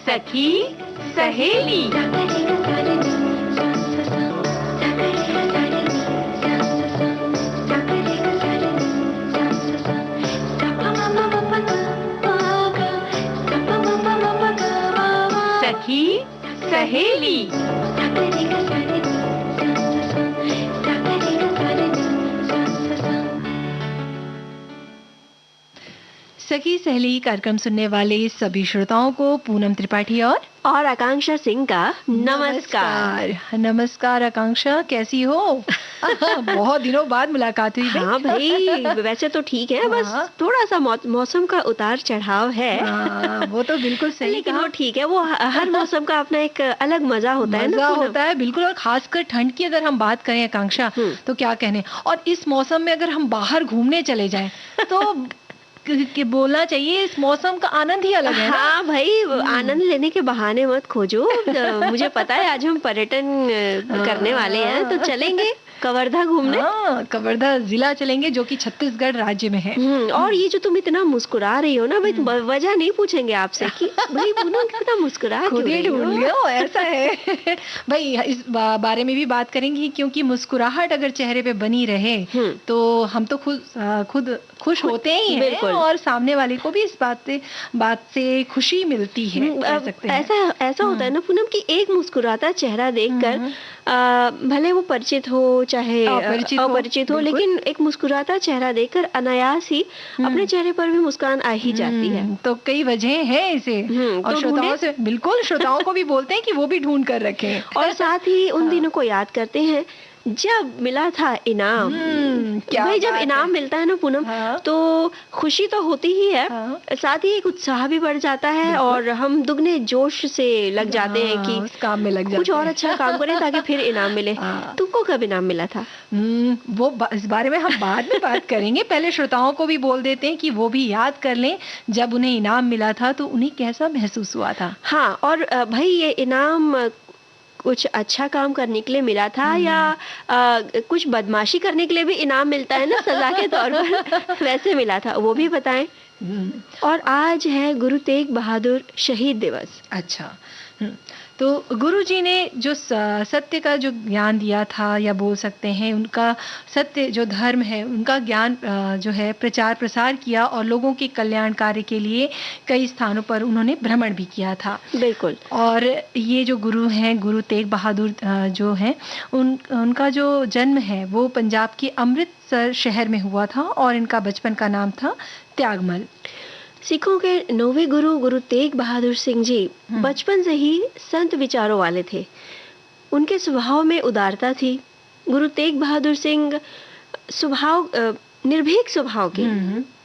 सखी सहेली। सखी सहेली। सखी सहेली कार्यक्रम सुनने वाले सभी श्रोताओं को पूनम त्रिपाठी और आकांक्षा सिंह का नमस्कार। नमस्कार आकांक्षा, कैसी हो? बहुत दिनों बाद मुलाकात हुई। हाँ भाई, वैसे तो ठीक है, बस थोड़ा सा मौसम का उतार चढ़ाव है। वो तो बिल्कुल सही, लेकिन वो ठीक है, वो हर मौसम का अपना एक अलग मजा होता है ना। होता है बिल्कुल, और खासकर ठंड की अगर हम बात करें आकांक्षा तो क्या कहने। और इस मौसम में अगर हम बाहर घूमने चले जाएं तो कि बोलना चाहिए इस मौसम का आनंद ही अलग है ना। हाँ भाई, आनंद लेने के बहाने मत खोजो। मुझे पता है आज हम पर्यटन करने वाले हैं, तो चलेंगे कवर्धा घूमने। कवर्धा जिला चलेंगे, जो कि छत्तीसगढ़ राज्य में है। और ये जो तुम इतना मुस्कुरा रही हो ना भाई, वजह नहीं पूछेंगे आपसे कि भाई पूनम कितना मुस्कुरा खुद ही ढूंढ लियो, ऐसा है। भाई इस बारे में भी बात करेंगे, क्योंकि मुस्कुराहट अगर चेहरे पे बनी रहे तो हम तो खुद खुश होते ही हैं, और सामने वाले को भी इस बात से खुशी मिलती है, कह सकते हैं। ऐसा होता है ना पूनम कि एक मुस्कुराता चेहरा देखकर भले वो परिचित हो चाहे अपरिचित हो, लेकिन एक मुस्कुराता चेहरा देखकर अनायास ही अपने चेहरे पर भी मुस्कान आ ही जाती है। तो कई वजह है इसे, और श्रोताओं को भी बोलते हैं कि वो भी ढूंढ कर रखें। और साथ ही उन दिनों को याद करते हैं जब मिला था इनाम। भाई जब इनाम मिलता है ना पूनम, तो खुशी तो होती ही है, साथ ही एक उत्साह भी बढ़ जाता है, और हम दुगने जोश से लग जाते हैं कि उस काम में लग जाते कुछ और अच्छा काम करें ताकि फिर इनाम मिले। तुमको कब इनाम मिला था? वो इस बारे में हम बाद में बात करेंगे। पहले श्रोताओं को भी बोल देते हैं कि वो भी याद कर लें जब उन्हें इनाम मिला था तो उन्हें कैसा महसूस हुआ था। हाँ, और भाई ये इनाम कुछ अच्छा काम करने के लिए मिला था या कुछ बदमाशी करने के लिए भी इनाम मिलता है ना सजा के तौर पर, वैसे मिला था, वो भी बताएं। और आज है गुरु तेग बहादुर शहीद दिवस। अच्छा, तो गुरुजी ने जो सत्य का जो ज्ञान दिया था, या बोल सकते हैं उनका सत्य जो धर्म है उनका ज्ञान जो है प्रचार प्रसार किया, और लोगों के कल्याण कार्य के लिए कई स्थानों पर उन्होंने भ्रमण भी किया था। बिल्कुल। और ये जो गुरु हैं, गुरु तेग बहादुर जो हैं, उनका जो जन्म है वो पंजाब के अमृतसर शहर में हुआ था, और इनका बचपन का नाम था त्यागमल। सिखों के 9वें गुरु गुरु तेग बहादुर सिंह जी बचपन से ही संत विचारों वाले थे। उनके स्वभाव में उदारता थी। गुरु तेग बहादुर सिंह निर्भीक स्वभाव के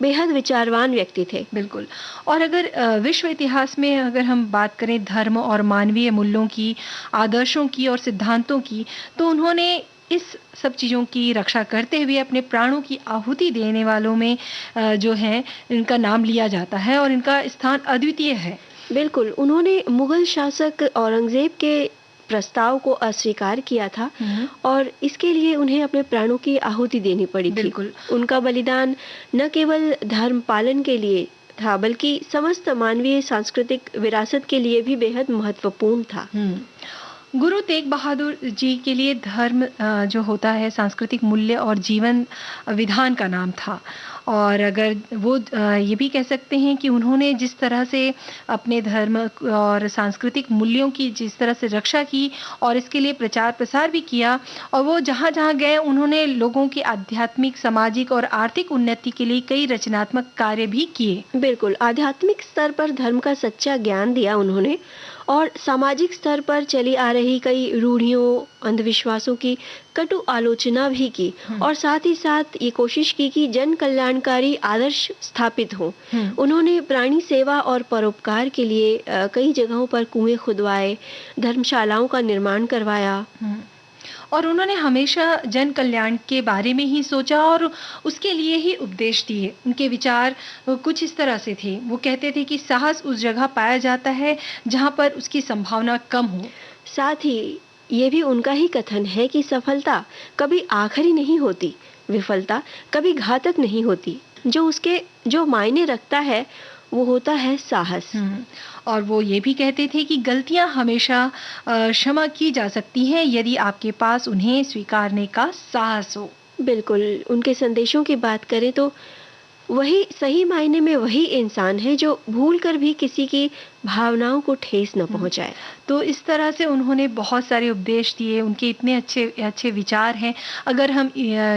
बेहद विचारवान व्यक्ति थे। बिल्कुल। और अगर विश्व इतिहास में अगर हम बात करें धर्म और मानवीय मूल्यों की, आदर्शों की और सिद्धांतों की, तो उन्होंने इस सब चीज़ों की रक्षा करते हुए अपने प्राणों की आहुति देने वालों में जो है इनका नाम लिया जाता है, और इनका स्थान अद्वितीय है। बिल्कुल। उन्होंने मुगल शासक औरंगजेब के प्रस्ताव को अस्वीकार किया था, और इसके लिए उन्हें अपने प्राणों की आहुति देनी पड़ी थी। उनका बलिदान न केवल धर्म पालन के लिए था, बल्कि समस्त मानवीय सांस्कृतिक विरासत के लिए भी बेहद महत्वपूर्ण था। गुरु तेग बहादुर जी के लिए धर्म जो होता है सांस्कृतिक मूल्य और जीवन विधान का नाम था। और अगर वो ये भी कह सकते हैं कि उन्होंने जिस तरह से अपने धर्म और सांस्कृतिक मूल्यों की जिस तरह से रक्षा की, और इसके लिए प्रचार प्रसार भी किया, और वो जहाँ जहाँ गए उन्होंने लोगों की आध्यात्मिक, सामाजिक और आर्थिक उन्नति के लिए कई रचनात्मक कार्य भी किए। बिल्कुल। आध्यात्मिक स्तर पर धर्म का सच्चा ज्ञान दिया उन्होंने, और सामाजिक स्तर पर चली आ रही कई रूढ़ियों, अंधविश्वासों की कटु आलोचना भी की, और साथ ही साथ ये कोशिश की कि जन कल्याणकारी आदर्श स्थापित हो। उन्होंने प्राणी सेवा और परोपकार के लिए कई जगहों पर कुएं खुदवाए, धर्मशालाओं का निर्माण करवाया, और उन्होंने हमेशा जन कल्याण के बारे में ही सोचा और उसके लिए ही उपदेश दिए। उनके विचार कुछ इस तरह से थे। वो कहते थे कि साहस उस जगह पाया जाता है जहाँ पर उसकी संभावना कम हो। साथ ही ये भी उनका ही कथन है कि सफलता कभी आखिरी नहीं होती, विफलता कभी घातक नहीं होती। जो मायने रखता है वो होता है साहस। और वो ये भी कहते थे कि गलतियाँ हमेशा क्षमा की जा सकती हैं यदि आपके पास उन्हें स्वीकारने का साहस हो। बिल्कुल, उनके संदेशों की बात करें तो वही सही मायने में वही इंसान है जो भूल कर भी किसी की भावनाओं को ठेस न हुँ। पहुँचाए। तो इस तरह से उन्होंने बहुत सारे उपदेश दिए, उनके इतने अच्छे अच्छे विचार हैं। अगर हम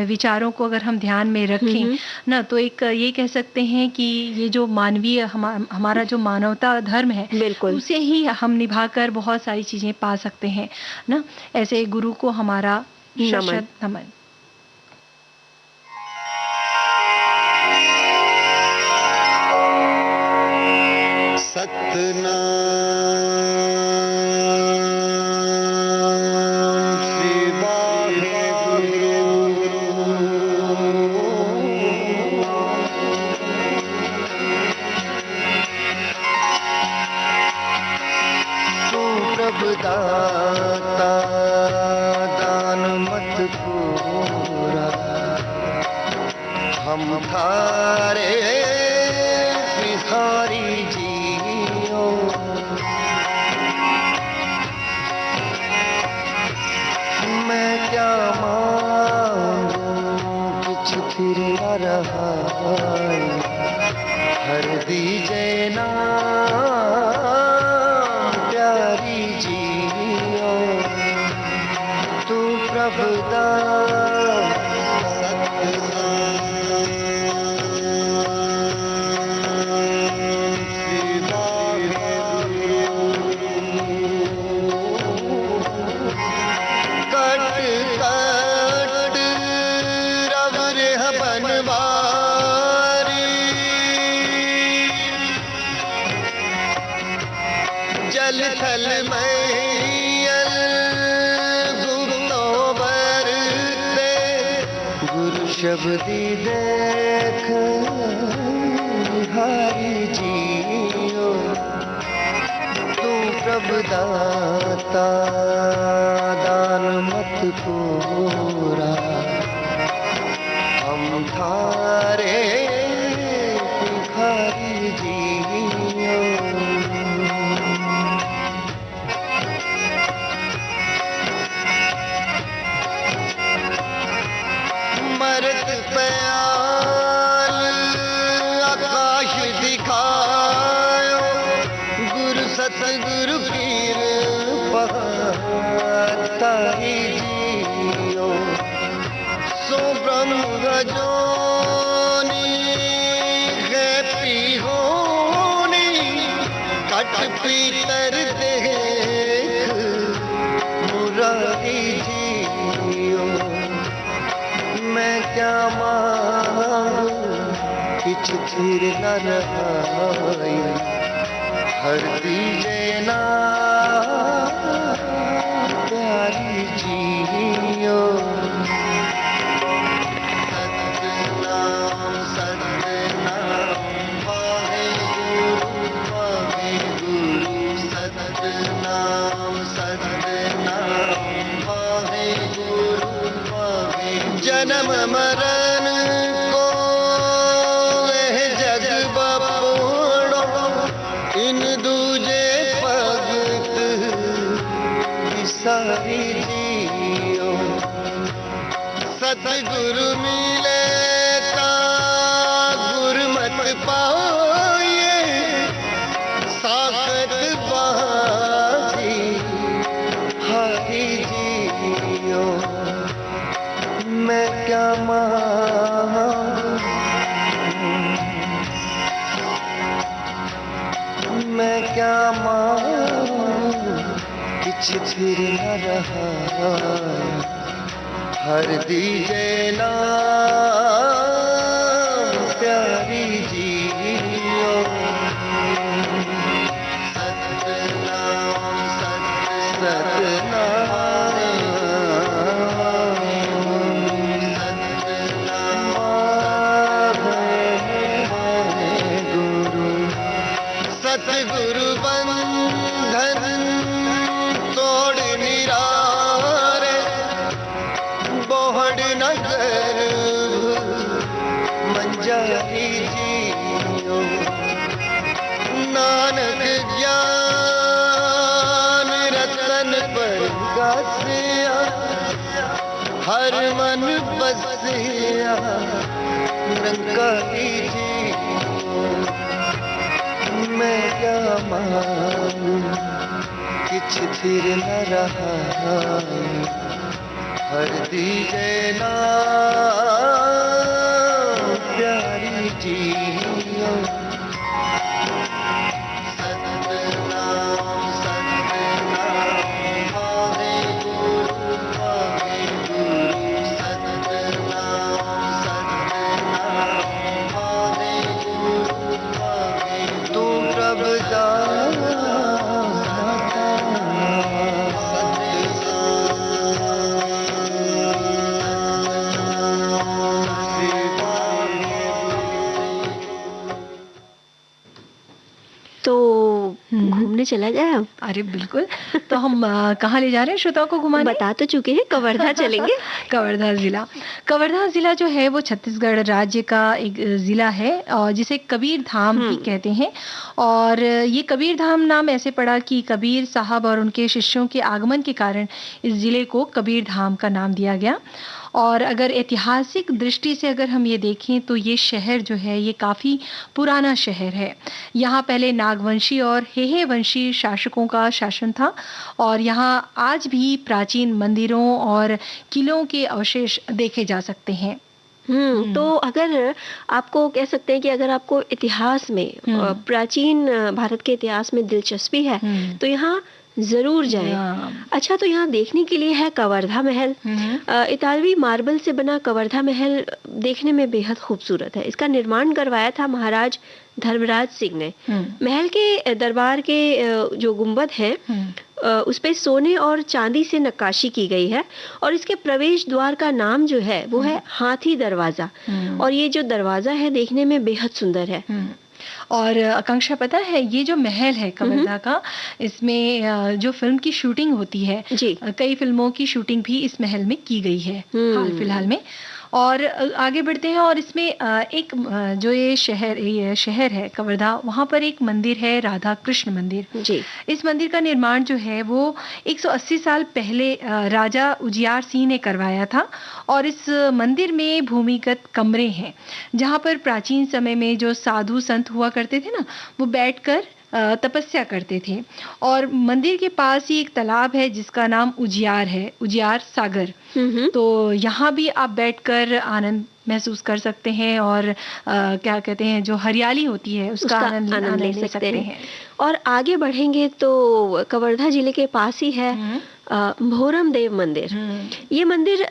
विचारों को अगर हम ध्यान में हुँ, रखें हुँ। ना, तो एक ये कह सकते हैं कि ये जो मानवीय हमारा जो मानवता धर्म है, बिल्कुल। उसे ही हम निभाकर बहुत सारी चीज़ें पा सकते हैं, ना? ऐसे गुरु को हमारा नमन। शत-शत नमन। सतनाम श्री वाहेगुरु। तू प्रभु दाता दान मत पूरा, हम थारे भिखारी जियो। मैं क्या मांगू कुछ फिर न रहा, हर दीजे नाम प्यारी जियो। तू प्रभु दाता जल थल मैयल गुप्तो बरते, गुरु शब्दी देख बिहारी जियो। तू प्रभु दाता दान मत पूरा, हम थारे भिखारी जियो। मरत प्याल आकाश दिखायो, गुरु सतगुरु कृपा तारी जियो। सो ब्रह्म रजोनी है पिहोनी, कट पीतर देख मुरारी जियो। मैं क्या मांगू किछ फिर न रहाई, हर दीजे ना प्यारी जियो। सतनाम सतनाम वाहेगुरु वाहेगुरु। सतनाम सतनाम वाहेगुरु वाहेगुरु। जन्म मरण को वह जग बपोड़ो, इन दूजे भगत बिसारी जियो। सतगुरु मिले ता गुरमत पाए, साखत बाजी हरि जियो। मैं क्या मांगू, मैं क्या मांगू किछ फिर न रहा, हर दीजे नाम प्यारी जियो। सतनाम सतनाम सतगुरु बंधन तोड़ निराला, हर मन बसिया निरंकारी जियो मैं क्या मांगू किछ थिर न रहा हर दीजे ना प्यारी जियो सतनाम सतनाम वाहे गुरु सतनाम सतनाम वाहे गुरु तू प्रभ तो घूमने चला जाए अब। अरे बिल्कुल। तो हम कहाँ ले जा रहे हैं श्रोताओं को घुमाने? बता तो चुके हैं, कवर्धा चलेंगे। कवर्धा जिला। कवर्धा जिला जो है वो छत्तीसगढ़ राज्य का एक जिला है और जिसे कबीर धाम भी कहते हैं। और ये कबीर धाम नाम ऐसे पड़ा कि कबीर साहब और उनके शिष्यों के आगमन के कारण इस जिले को कबीर धाम का नाम दिया गया। और अगर ऐतिहासिक दृष्टि से अगर हम ये देखें तो ये शहर जो है ये काफ़ी पुराना शहर है। यहाँ पहले नागवंशी और हेहे वंशी शासकों का शासन था और यहाँ आज भी प्राचीन मंदिरों और किलों के अवशेष देखे जा सकते हैं। तो अगर आपको कह सकते हैं कि अगर आपको इतिहास में प्राचीन भारत के इतिहास में दिलचस्पी है तो यहाँ जरूर जाएं। अच्छा, तो यहाँ देखने के लिए है कवर्धा महल। इतालवी मार्बल से बना कवर्धा महल देखने में बेहद खूबसूरत है। इसका निर्माण करवाया था महाराज धर्मराज सिंह ने। महल के दरबार के जो गुंबद है उस पे सोने और चांदी से नक्काशी की गई है और इसके प्रवेश द्वार का नाम जो है वो है हाथी दरवाजा। और ये जो दरवाजा है देखने में बेहद सुंदर है। और आकांक्षा, पता है ये जो महल है कवर्धा का, इसमें जो फिल्म की शूटिंग होती है, कई फिल्मों की शूटिंग भी इस महल में की गई है हाल फिलहाल में। और आगे बढ़ते हैं और इसमें एक जो ये शहर है कवर्धा, वहाँ पर एक मंदिर है राधा कृष्ण मंदिर जी। इस मंदिर का निर्माण जो है वो 180 साल पहले राजा उजियार सिंह ने करवाया था। और इस मंदिर में भूमिगत कमरे हैं जहाँ पर प्राचीन समय में जो साधु संत हुआ करते थे ना, वो बैठकर तपस्या करते थे। और मंदिर के पास ही एक तालाब है जिसका नाम उजियार है, उजियार सागर। तो यहाँ भी आप बैठकर आनंद महसूस कर सकते हैं और क्या कहते हैं जो हरियाली होती है उसका आनंद ले सकते हैं। और आगे बढ़ेंगे तो कवर्धा जिले के पास ही है भोरम देव मंदिर। ये मंदिर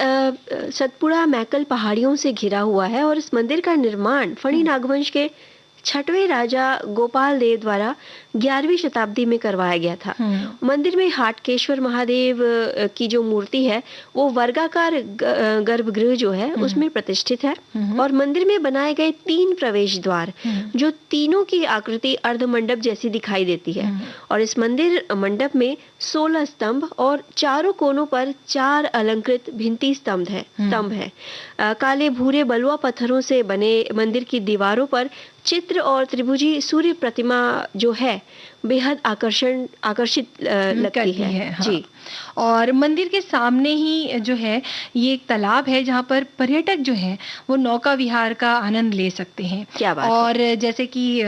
सतपुड़ा मैकल पहाड़ियों से घिरा हुआ है और इस मंदिर का निर्माण फणी नागवंश के 6वें राजा गोपाल देव द्वारा 11वीं शताब्दी में करवाया गया था। मंदिर में हाटकेश्वर महादेव की जो मूर्ति है वो वर्गाकार गर्भगृह जो है उसमें प्रतिष्ठित है। और मंदिर में बनाए गए 3 प्रवेश द्वार जो तीनों की आकृति अर्धमंडप जैसी दिखाई देती है। और इस मंदिर मंडप में 16 स्तंभ और चारों कोनों पर 4 अलंकृत भित्ति स्तंभ है। काले भूरे बलुआ पत्थरों से बने मंदिर की दीवारों पर चित्र और त्रिभुजी सूर्य प्रतिमा जो है बेहद आकर्षित लगती है। हाँ। जी। और मंदिर के सामने ही जो है ये एक तालाब है जहाँ पर पर्यटक जो है वो नौका विहार का आनंद ले सकते हैं। क्या बात और जैसे कि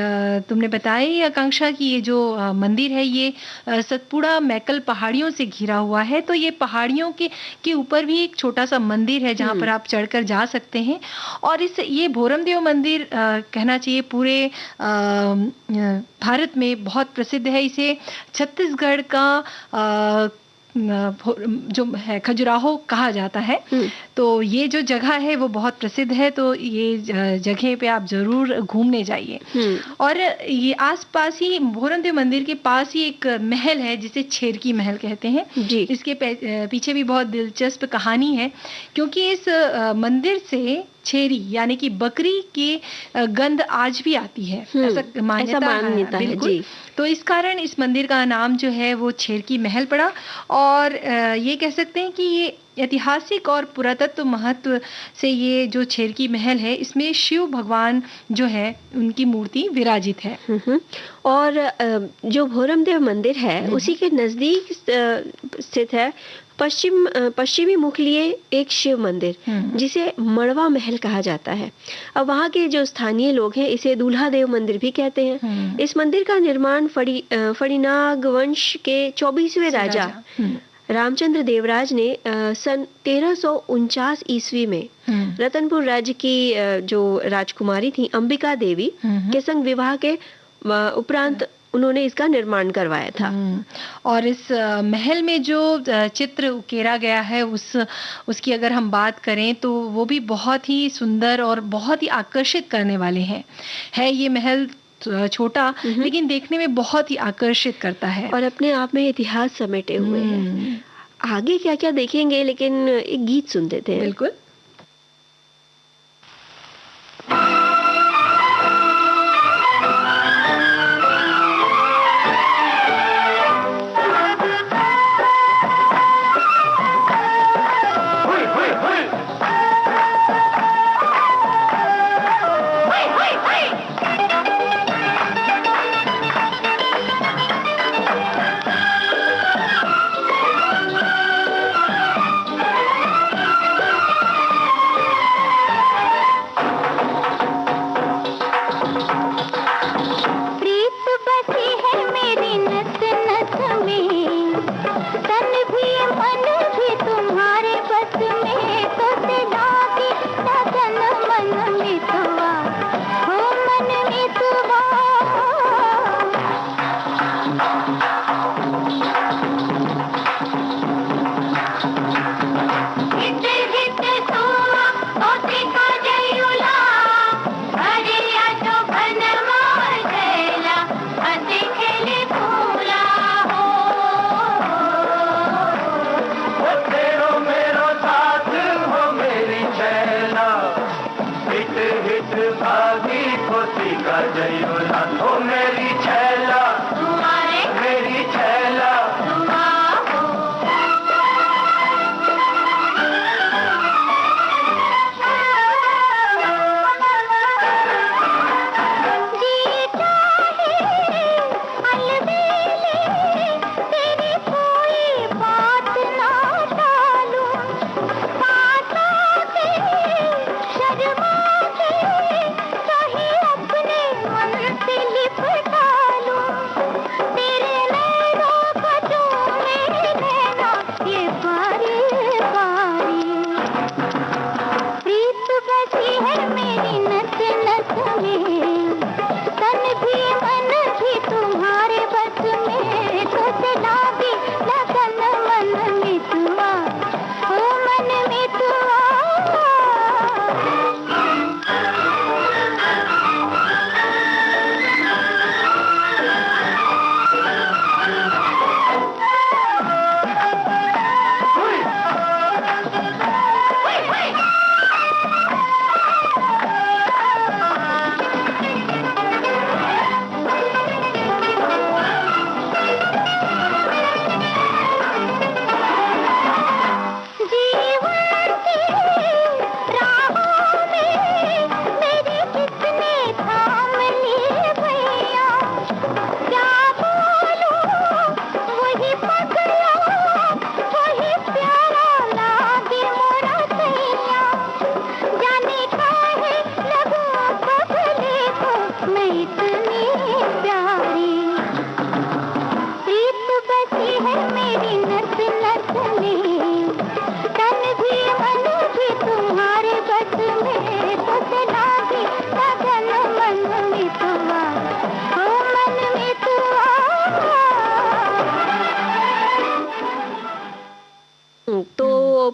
तुमने बताया आकांक्षा कि ये जो मंदिर है ये सतपुड़ा मैकल पहाड़ियों से घिरा हुआ है। तो ये पहाड़ियों के ऊपर भी एक छोटा सा मंदिर है जहाँ पर आप चढ़कर जा सकते हैं। और ये भोरमदेव मंदिर कहना चाहिए पूरे भारत में बहुत प्रसिद्ध है। इसे छत्तीसगढ़ का जो है खजुराहो कहा जाता है। तो ये जो जगह है वो बहुत प्रसिद्ध है। तो ये जगह पे आप जरूर घूमने जाइए। और ये आसपास ही भोरमदेव मंदिर के पास ही एक महल है जिसे छेरकी महल कहते हैं जी। इसके पीछे भी बहुत दिलचस्प कहानी है क्योंकि इस मंदिर से छेरी यानी कि बकरी की गंध आज भी आती है, ऐसा मान्यता है बिल्कुल। तो इस कारण इस मंदिर का नाम जो है वो छेरकी महल पड़ा। और ये कह सकते हैं कि ये ऐतिहासिक और पुरातत्व महत्व से ये जो छेरकी महल है इसमें शिव भगवान जो है उनकी मूर्ति विराजित है। और जो भोरमदेव मंदिर है उसी के नजदीक स्थित है पश्चिमी मुख लिए एक शिव मंदिर जिसे मड़वा महल कहा जाता है। अब वहाँ के जो स्थानीय लोग हैं इसे दूल्हा देव मंदिर भी कहते हैं। इस मंदिर का निर्माण फड़ीनाग वंश के 24वें राजा रामचंद्र देवराज ने सन 1349 ईस्वी में रतनपुर राज्य की जो राजकुमारी थी अंबिका देवी के संग विवाह के उपरांत उन्होंने इसका निर्माण करवाया था। और इस महल में जो चित्र उकेरा गया है उसकी अगर हम बात करें तो वो भी बहुत ही सुंदर और बहुत ही आकर्षित करने वाले हैं। है ये महल छोटा लेकिन देखने में बहुत ही आकर्षित करता है और अपने आप में इतिहास समेटे हुए हैं। आगे क्या क्या देखेंगे, लेकिन एक गीत सुन देते हैं। बिल्कुल।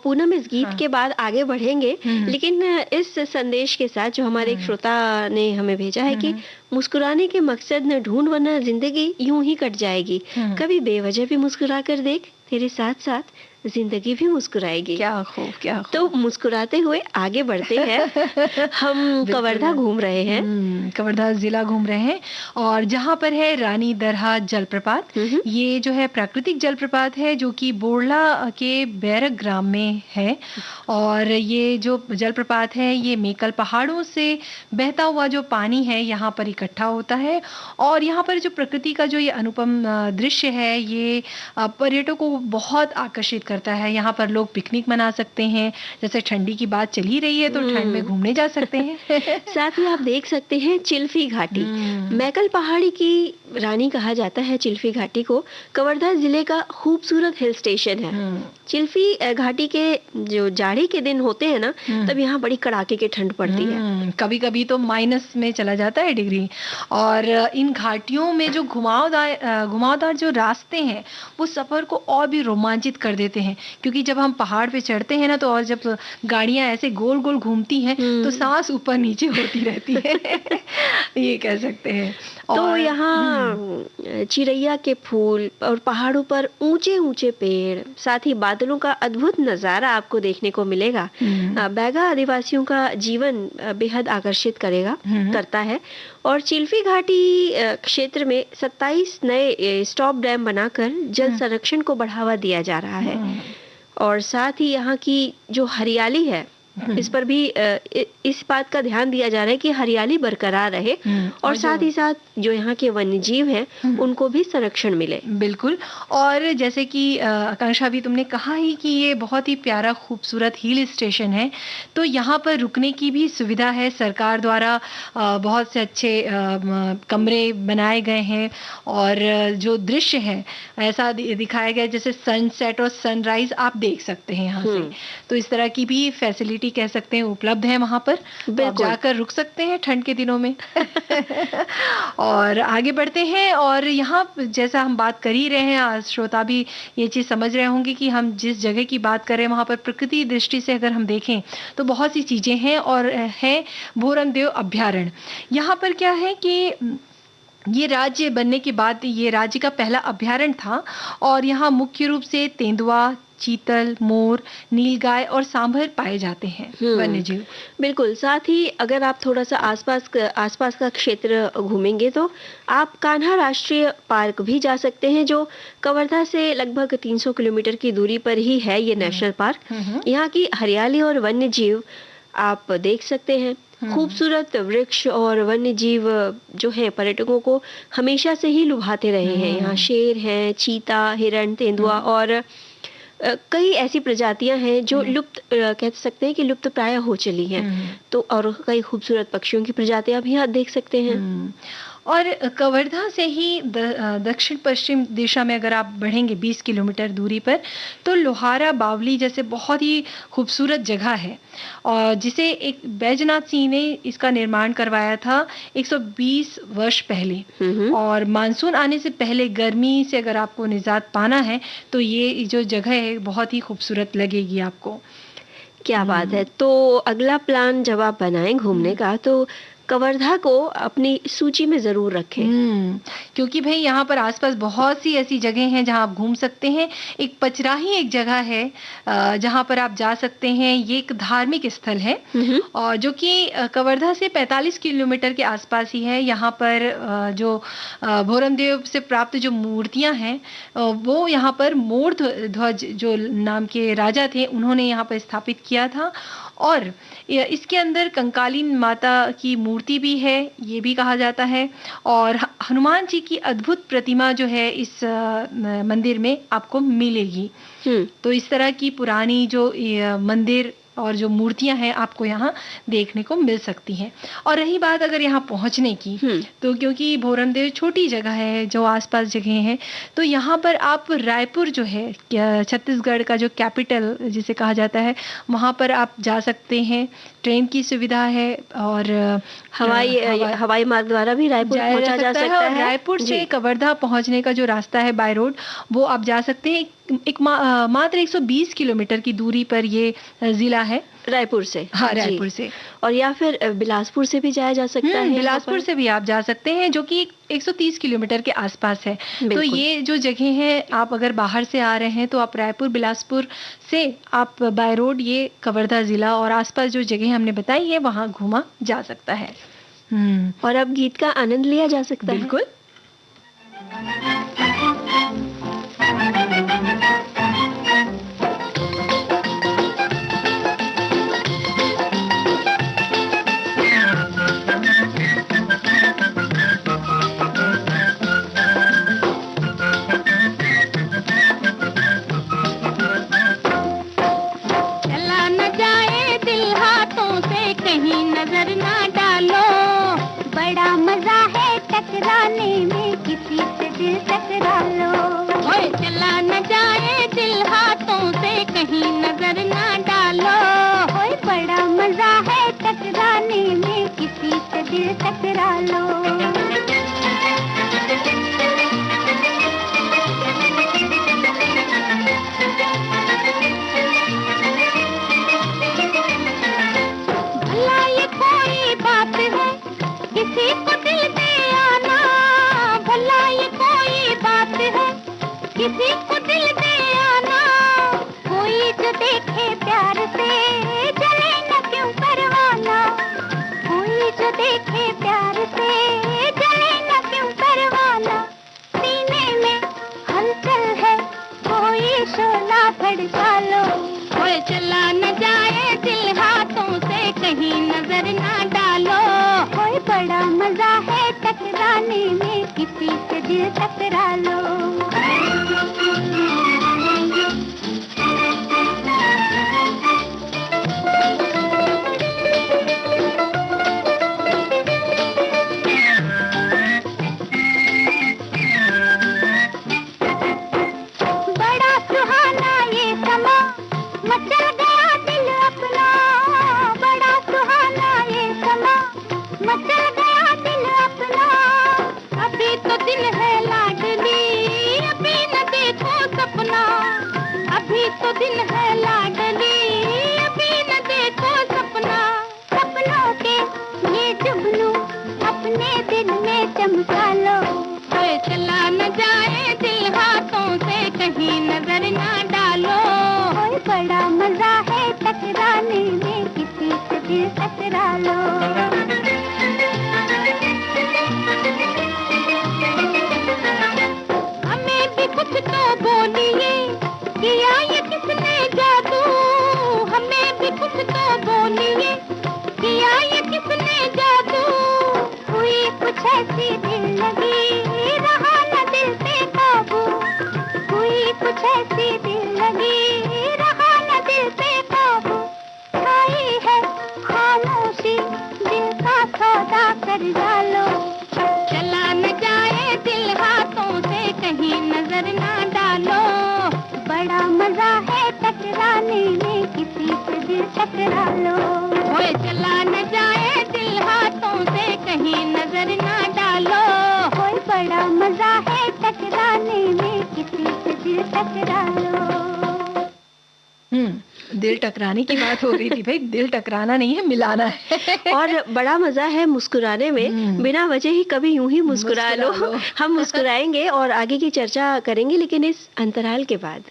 पूनम इस गीत के बाद आगे बढ़ेंगे, लेकिन इस संदेश के साथ जो हमारे एक श्रोता ने हमें भेजा है कि मुस्कुराने के मकसद न ढूंढ वरना जिंदगी यूं ही कट जाएगी, कभी बेवजह भी मुस्कुरा कर देख, तेरे साथ साथ जिंदगी भी मुस्कुराएगी। क्या खूब, क्या खूब। तो मुस्कुराते हुए आगे बढ़ते हैं। हम कवर्धा घूम रहे हैं, कवर्धा जिला घूम रहे हैं और जहाँ पर है रानी दरहा जलप्रपात। ये जो है प्राकृतिक जलप्रपात है जो कि बोरला के बैरक ग्राम में है और ये जो जलप्रपात है ये मेकल पहाड़ों से बहता हुआ जो पानी है यहाँ पर इकट्ठा होता है और यहाँ पर जो प्रकृति का जो ये अनुपम दृश्य है ये पर्यटकों को बहुत आकर्षित करता है। यहाँ पर लोग पिकनिक मना सकते हैं, जैसे ठंडी की बात चल ही रही है तो ठंड में घूमने जा सकते हैं। साथ ही आप देख सकते हैं चिल्फी घाटी। हुँ। मैकल पहाड़ी की रानी कहा जाता है चिल्फी घाटी को। कवर्धा जिले का खूबसूरत हिल स्टेशन है। हुँ। चिल्फी घाटी के जो जाड़े के दिन होते हैं ना, तब यहाँ बड़ी कड़ाके की ठंड पड़ती है। कभी-कभी तो माइनस में चला जाता है डिग्री। और इन घाटियों में जो घुमावदार जो रास्ते हैं, वो सफ़र को और भी रोमांचित कर देते हैं, क्योंकि जब हम पहाड़ पे चढ़ते हैं ना, तो और जब गाड़ियाँ ऐसे गोल-गोल घूमती हैं, तो सांस ऊपर-नीचे होती रहती है। ये कह सकते हैं। तो और यहाँ चिरैया के फूल और पहाड़ों पर ऊंचे-ऊंचे पेड़, साथ ही बादलों का अद्भुत नज़ारा आपको देखने को मिलेगा। बैगा आदिवासियों का जीवन बेहद आकर्षित करता है। और चिल्फी घाटी क्षेत्र में 27 नए स्टॉप डैम बनाकर जल संरक्षण को बढ़ावा दिया जा रहा है। और साथ ही यहाँ की जो हरियाली है, इस पर भी इस बात का ध्यान दिया जा रहा है कि हरियाली बरकरार रहे और साथ ही साथ जो यहाँ के वन्य जीव हैं उनको भी संरक्षण मिले। बिल्कुल। और जैसे कि आकांक्षा भी तुमने कहा ही कि ये बहुत ही प्यारा खूबसूरत हिल स्टेशन है, तो यहाँ पर रुकने की भी सुविधा है। सरकार द्वारा बहुत से अच्छे कमरे बनाए गए हैं और जो दृश्य है ऐसा दिखाया गया जैसे सनसेट और सनराइज आप देख सकते हैं यहाँ से। तो इस तरह की भी फैसिलिटी कह सकते हैं उपलब्ध है वहाँ पर। तो आप जाकर रुक सकते हैं ठंड के दिनों में। और आगे बढ़ते हैं। और यहाँ जैसा हम बात कर ही रहे हैं, आज श्रोता भी ये चीज़ समझ रहे होंगे कि हम जिस जगह की बात कर रहे हैं वहाँ पर प्रकृति दृष्टि से अगर हम देखें तो बहुत सी चीज़ें हैं। और है भोरमदेव अभ्यारण्य। यहाँ पर क्या है कि ये राज्य बनने के बाद ये राज्य का पहला अभ्यारण्य था और यहाँ मुख्य रूप से तेंदुआ, चीतल, मोर, नीलगाय और सांभर पाए जाते हैं वन्य जीव। बिल्कुल। साथ ही अगर आप थोड़ा सा आसपास का क्षेत्र घूमेंगे तो आप कान्हा राष्ट्रीय पार्क भी जा सकते हैं, जो कवर्धा से लगभग 300 किलोमीटर की दूरी पर ही है ये नेशनल पार्क। यहाँ की हरियाली और वन्य जीव आप देख सकते हैं। खूबसूरत वृक्ष और वन्य जीव जो है पर्यटकों को हमेशा से ही लुभाते रहे हैं। यहाँ शेर हैं, चीता, हिरण, तेंदुआ और कई ऐसी प्रजातियां हैं जो लुप्त कह सकते हैं कि लुप्त प्राय हो चली हैं। तो और कई खूबसूरत पक्षियों की प्रजातियां भी आप देख सकते हैं। और कवर्धा से ही दक्षिण पश्चिम दिशा में अगर आप बढ़ेंगे 20 किलोमीटर दूरी पर, तो लोहारा बावली जैसे बहुत ही खूबसूरत जगह है और जिसे एक बैजनाथ सिंह ने इसका निर्माण करवाया था 120 वर्ष पहले। और मानसून आने से पहले गर्मी से अगर आपको निजात पाना है तो ये जो जगह है बहुत ही खूबसूरत लगेगी आपको। क्या बात है। तो अगला प्लान जब आप बनाएं घूमने का तो कवर्धा को अपनी सूची में जरूर रखें। क्योंकि भाई यहाँ पर आसपास बहुत सी ऐसी जगह हैं जहाँ आप घूम सकते हैं। एक पचराही एक जगह है जहाँ पर आप जा सकते हैं। ये एक धार्मिक स्थल है और जो कि कवर्धा से 45 किलोमीटर के आसपास ही है। यहाँ पर जो भोरमदेव से प्राप्त जो मूर्तियाँ हैं वो यहाँ पर मोर ध्वज जो नाम के राजा थे उन्होंने यहाँ पर स्थापित किया था। और इसके अंदर कंकालीन माता की मूर्ति भी है, ये भी कहा जाता है। और हनुमान जी की अद्भुत प्रतिमा जो है इस मंदिर में आपको मिलेगी। तो इस तरह की पुरानी जो मंदिर और जो मूर्तियां हैं आपको यहाँ देखने को मिल सकती हैं। और रही बात अगर यहाँ पहुँचने की, तो क्योंकि भोरमदेव छोटी जगह है, जो आसपास जगह हैं, तो यहाँ पर आप रायपुर जो है छत्तीसगढ़ का जो कैपिटल जिसे कहा जाता है, वहाँ पर आप जा सकते हैं। ट्रेन की सुविधा है और हवाई मार्ग द्वारा भी रायपुर पहुंचा जा सकता है। रायपुर से कवर्धा पहुंचने का जो रास्ता है बाय रोड, वो आप जा सकते हैं। मात्र 120 किलोमीटर की दूरी पर ये जिला है रायपुर से। हाँ, रायपुर से। और या फिर बिलासपुर से भी जाया जा सकता है। बिलासपुर से भी आप जा सकते हैं, जो कि 130 किलोमीटर के आसपास है। तो ये जो जगह है, आप अगर बाहर से आ रहे हैं तो आप रायपुर बिलासपुर से आप बाय रोड ये कवर्धा जिला और आसपास जो जगह हमने बताई है वहाँ घूमा जा सकता है। और अब गीत का आनंद लिया जा सकता है। बिल्कुल। टकराने में किसी से दिल टकरा लो। ओए चला न जाए दिल हाथों से कहीं नजर ना डालो। ओए बड़ा मजा है टकराने में किसी से दिल टकरा लो। किसी को दिल दे आना, भला ये कोई बात है, किसी को दिल दे आना। कोई जो देखे प्यार से जले न क्यों परवाना, कोई जो देखे प्यार से जले न क्यों परवाना। सीने में हलचल है कोई शोला भड़का लो। कोई चला न जाए दिल हाथों से कहीं नजर ना डालो। कोई बड़ा मजा है टकराने में किसी से दिल टकरा लो। बड़ा सुहाना ये समा मचल गया दिल अपना। बड़ा सुहाना ये समा मचल गया दिल अपना। अभी तो दिन है लाडली, अभी न देखो सपना। अभी तो दिन है लाडली, अभी न देखो सपना। सपनों के ये जुगनू अपने दिल में चमका लो। कोई चला न जाए दिल हाथों से कहीं नजर ना डालो। कोई बड़ा मजा है टकराने में किसी से दिल टकरा लो। हमें भी कुछ तो बोलिए, किया ये किसने जादू। हमें भी कुछ तो बोलिए, किया ये किसने जादू। हुई कुछ ऐसी दिल लगी, रहा न दिल पे काबू। हुई कुछ ऐसी दिल लगी, रहा न दिल पे काबू। छाई है खामोशी दिल का सौदा कर डालो। चला न जाए दिल हाथों से कहीं नजर ना डालो। बड़ा मजा है टकराने में किसी से दिल टकरा लो। ओए चला न जाए दिल हाथों से कहीं नजर ना डालो। ओए बड़ा मजा है टकराने में किसी से दिल टकरा लो। दिल टकराने की बात हो रही थी भाई, दिल टकराना नहीं है, मिलाना है। और बड़ा मजा है मुस्कुराने में, बिना वजह ही कभी यूं ही मुस्कुरा लो। हम मुस्कुराएंगे और आगे की चर्चा करेंगे, लेकिन इस अंतराल के बाद।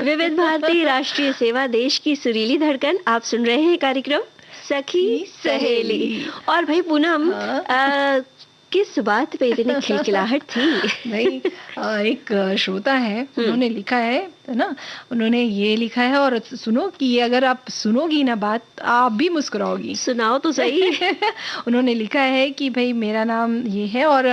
विविध भारती राष्ट्रीय सेवा, देश की सुरीली धड़कन। आप सुन रहे हैं कार्यक्रम सखी सहेली। और भाई पूनम, किस बात पे इतनी खिलखिलाहट थी? भाई एक श्रोता है, उन्होंने लिखा है ना, उन्होंने ये लिखा है, और सुनो कि ये अगर आप सुनोगी ना बात, आप भी मुस्कुराओगी। सुनाओ तो सही। उन्होंने लिखा है कि भाई मेरा नाम ये है, और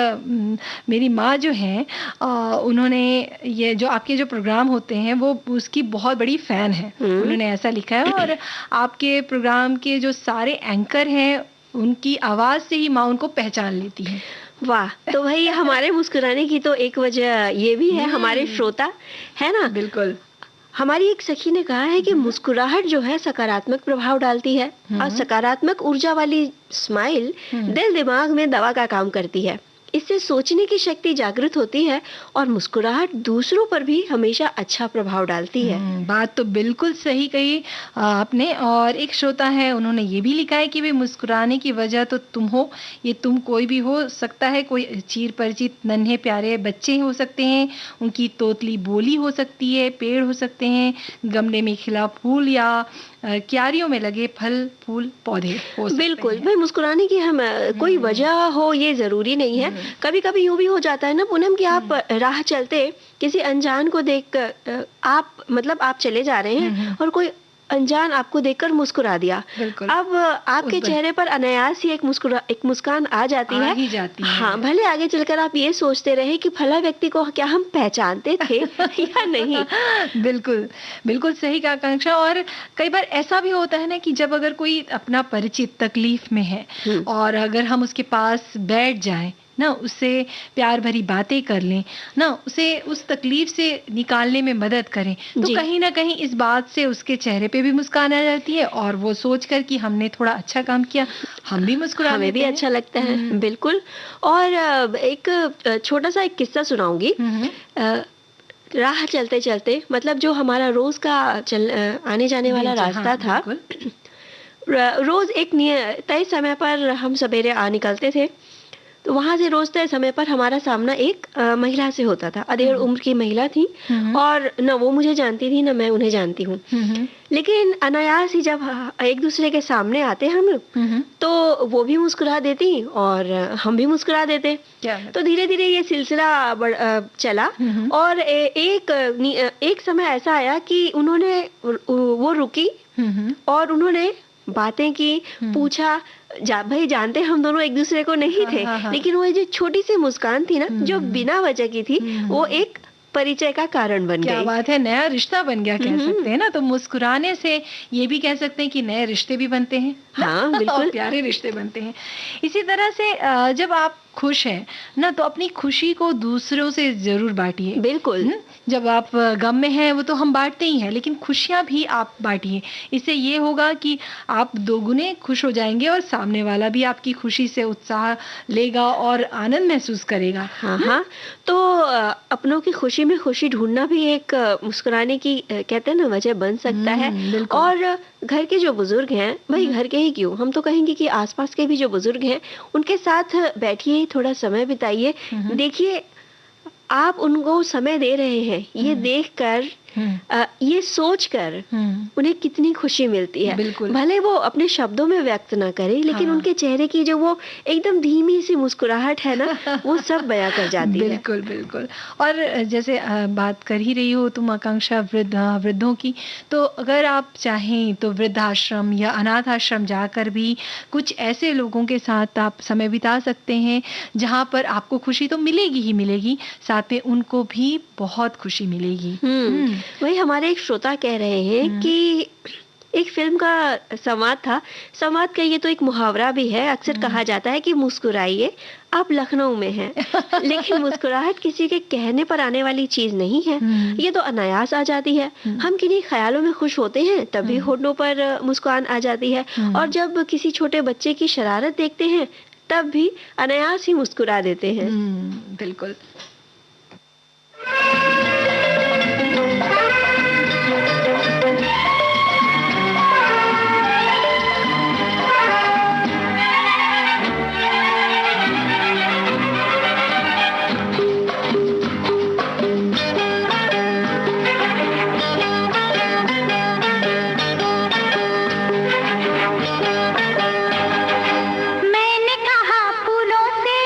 मेरी माँ जो है, उन्होंने ये जो आपके जो प्रोग्राम होते हैं वो उसकी बहुत बड़ी फ़ैन है। उन्होंने ऐसा लिखा है, और आपके प्रोग्राम के जो सारे एंकर हैं, उनकी आवाज़ से ही माँ उनको पहचान लेती है। वाह! तो भाई हमारे मुस्कुराने की तो एक वजह ये भी है, हमारे श्रोता, है ना? बिल्कुल। हमारी एक सखी ने कहा है कि मुस्कुराहट जो है सकारात्मक प्रभाव डालती है, और सकारात्मक ऊर्जा वाली स्माइल दिल दिमाग में दवा का काम करती है। इससे सोचने की शक्ति जागृत होती है, और मुस्कुराहट दूसरों पर भी हमेशा अच्छा प्रभाव डालती है। बात तो बिल्कुल सही कही आपने। और एक श्रोता है, उन्होंने ये भी लिखा है कि वे मुस्कुराने की वजह तो तुम हो, ये तुम कोई भी हो सकता है, कोई चीर परिचित नन्हे प्यारे बच्चे हो सकते हैं, उनकी तोतली बोली हो सकती है, पेड़ हो सकते हैं, गमले में खिला फूल, या क्यारियों में लगे फल फूल पौधे हो सकते बिल्कुल हैं। भाई, मुस्कुराने की हम कोई वजह हो ये जरूरी नहीं है। कभी कभी यूं भी हो जाता है ना पूनम कि आप राह चलते किसी अनजान को देख आप मतलब आप चले जा रहे हैं और कोई अनजान आपको देखकर मुस्कुरा दिया। बिल्कुल। अब आपके चेहरे पर अनायास ही एक मुस्कान आ जाती आ है। ही जाती है। हाँ, भले आगे चलकर आप ये सोचते रहे कि फला व्यक्ति को क्या हम पहचानते थे या नहीं। बिल्कुल, बिल्कुल सही कहा आकांक्षा। और कई बार ऐसा भी होता है ना कि जब अगर कोई अपना परिचित तकलीफ में है, और अगर हम उसके पास बैठ जाएं ना, उससे प्यार भरी बातें कर लें ना, उसे उस तकलीफ से निकालने में मदद करें, तो जी। कहीं ना कहीं इस बात से उसके चेहरे पे भी मुस्कान आ जाती है, और वो सोचकर कि हमने थोड़ा अच्छा काम किया, हम भी मुस्कुरा हमें भी देते हैं। अच्छा लगता है। बिल्कुल। और एक छोटा सा एक किस्सा सुनाऊंगी। राह चलते चलते, मतलब जो हमारा रोज का आने जाने वाला रास्ता था, बिल्कुल। रोज एक तय समय पर हम सवेरे निकलते थे। तो वहां से रोज तय समय पर हमारा सामना एक महिला से होता था। अधेड़ उम्र की महिला थी, और न वो मुझे जानती थी, न मैं उन्हें जानती हूँ। लेकिन अनायास ही जब एक दूसरे के सामने आते हम लोग, तो वो भी मुस्कुरा देती और हम भी मुस्कुरा देते। तो धीरे धीरे ये सिलसिला चला, और एक समय ऐसा आया कि उन्होंने वो रुकी, और उन्होंने बातें की, पूछा। भाई जानते हम दोनों एक दूसरे को नहीं थे, लेकिन वो जो छोटी सी मुस्कान थी ना, जो बिना वजह की थी, वो एक परिचय का कारण बन गई। क्या बात है, नया रिश्ता बन गया कह सकते हैं ना। तो मुस्कुराने से ये भी कह सकते हैं कि नए रिश्ते भी बनते हैं। हाँ, बिल्कुल। और प्यारे रिश्ते बनते हैं। इसी तरह से जब आप खुश हैं ना, तो अपनी खुशी को दूसरों से जरूर बांटिए। बिल्कुल। जब आप गम में हैं वो तो हम बांटते ही हैं, लेकिन खुशियां भी आप बांटिए। इससे ये होगा कि आप दोगुने खुश हो जाएंगे, और सामने वाला भी आपकी खुशी से उत्साह लेगा और आनंद महसूस करेगा। हाँ। तो अपनों की खुशी में खुशी ढूंढना भी एक मुस्कुराने की कहते हैं ना वजह बन सकता है। और घर के जो बुजुर्ग हैं, भाई घर के ही क्यों, हम तो कहेंगे कि आसपास के भी जो बुजुर्ग हैं, उनके साथ बैठिए, थोड़ा समय बिताइए। देखिए, आप उनको समय दे रहे हैं, ये देखकर, ये सोचकर उन्हें कितनी खुशी मिलती है। बिल्कुल। भले वो अपने शब्दों में व्यक्त ना करें, लेकिन उनके चेहरे की जो वो एकदम धीमी सी मुस्कुराहट है ना, वो सब बयां कर जाती है। बिल्कुल बिल्कुल। और जैसे बात कर ही रही हो तुम आकांक्षा वृद्धों की, तो अगर आप चाहें तो वृद्धाश्रम या अनाथ आश्रम जाकर भी कुछ ऐसे लोगों के साथ आप समय बिता सकते हैं, जहां पर आपको खुशी तो मिलेगी ही मिलेगी, साथ में उनको भी बहुत खुशी मिलेगी। वही हमारे एक श्रोता कह रहे हैं कि एक फिल्म का संवाद था। संवाद कहिए तो एक मुहावरा भी है। अक्सर कहा जाता है कि मुस्कुराइए, आप लखनऊ में हैं। लेकिन मुस्कुराहट किसी के कहने पर आने वाली चीज नहीं है, ये तो अनायास आ जाती है। हम किन्हीं ख्यालों में खुश होते हैं, तभी होठों पर मुस्कान आ जाती है, और जब किसी छोटे बच्चे की शरारत देखते हैं, तब भी अनायास ही मुस्कुरा देते हैं। बिल्कुल। मैंने कहा फूलों से